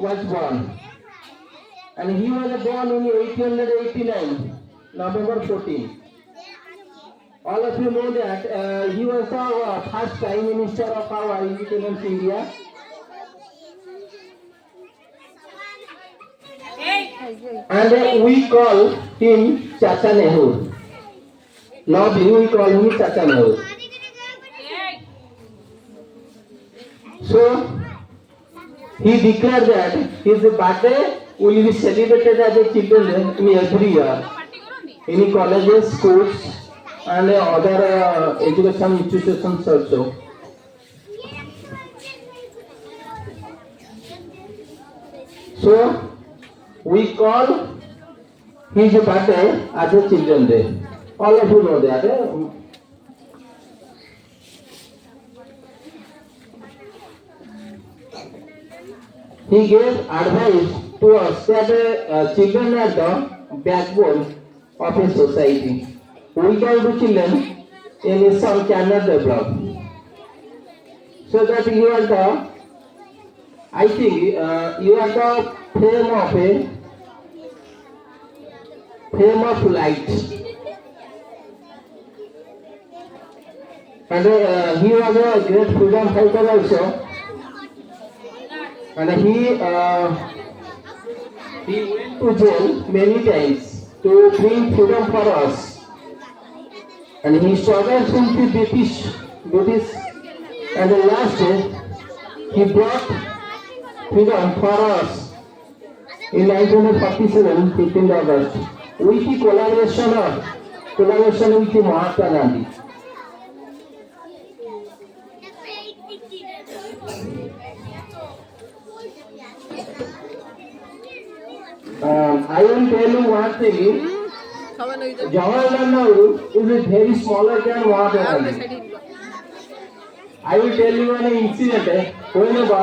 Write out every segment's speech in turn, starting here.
was born, and he was born in 1889, November 14. All of you know that he was the first Prime Minister of our independent India. And we call him Chacha Nehru. Lovely, we call him Chacha Nehru. So, he declared that his birthday will be celebrated as a children in every year in colleges, schools, and other education institutions also. So, we call his birthday as a children day. All of you know that. He gave advice to us that children are the backbone of a society. Without the children, a nation cannot develop. So that you are the, I think, you are the flame of light. And he was a great freedom fighter also. And he went to jail many times to bring freedom for us. And he struggled with the British, and the last day he brought freedom for us in 1947, 15th August, with the collaboration with Mahatma Gandhi. I will tell you one thing. Jawaharlal Nehru is very smaller than Mahatma Gandhi. I will tell you an incident. Whenever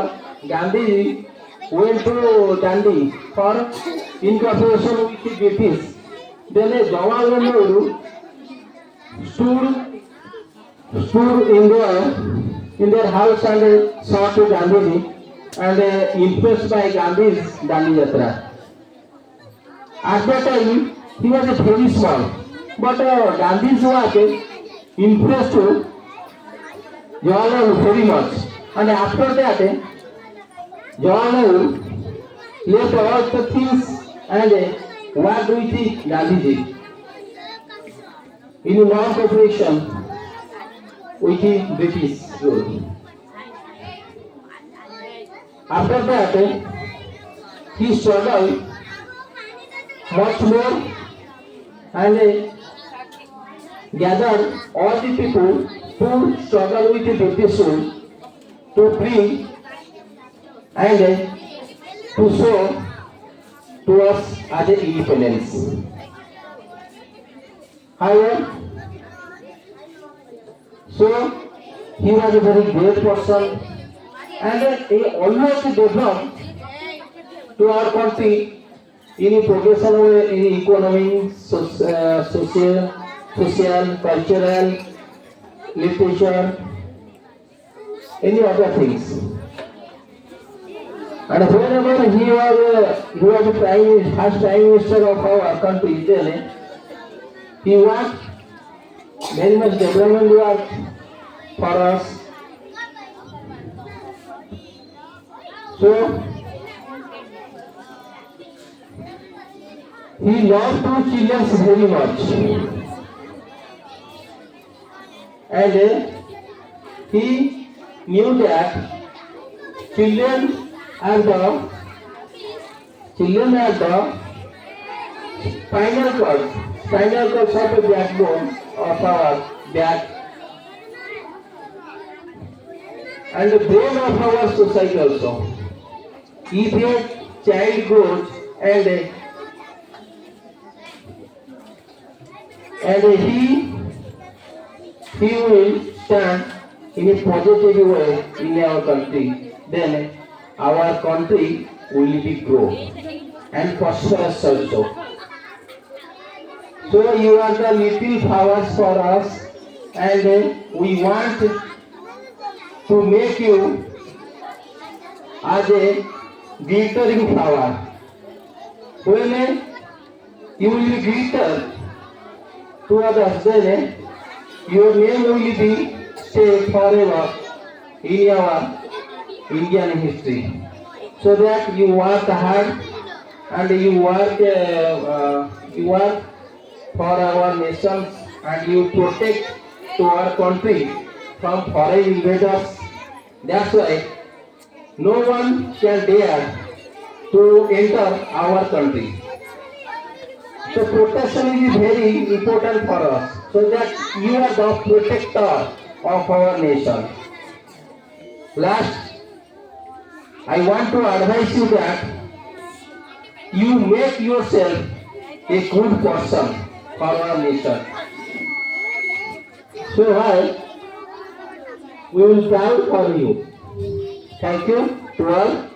Gandhi went to Dandi for incorporation with the British, then Jawaharlal Nehru stood in their house and saw to Gandhiji and impressed by Gandhi's Dandi Yatra. At that time, he was very small, but Gandhi's work impressed Jawaharlal very much. And after that, Jawaharlal left all the things and worked with Gandhiji in non-cooperation with the British rule. After that, he struggled much more and gathered all the people who struggle with the British rule to bring and to show to us as an independence. However, so he was a very great person and he always developed to our country in progression way in economy, social, cultural, literature, any other things. And whenever he was the first Prime Minister of our country, then he worked very much development work for us. So he loved two children very much, and he knew that children are the spinal cords of the backbone of our back and the brain of our society also. If a child grows and he will stand in a positive way in our country, then our country will be grow and prosperous also. So you are the little flowers for us, and we want to make you as a glittering flower. When you will be glitter to others, then your name will be stay forever in our Indian history. So that you work hard and you work for our nation and you protect to our country from foreign invaders. That's why no one can dare to enter our country. So protection is very important for us, so that you are the protector of our nation. Last, I want to advise you that you make yourself a good person for our nation. So I we will proud for you. Thank you to all.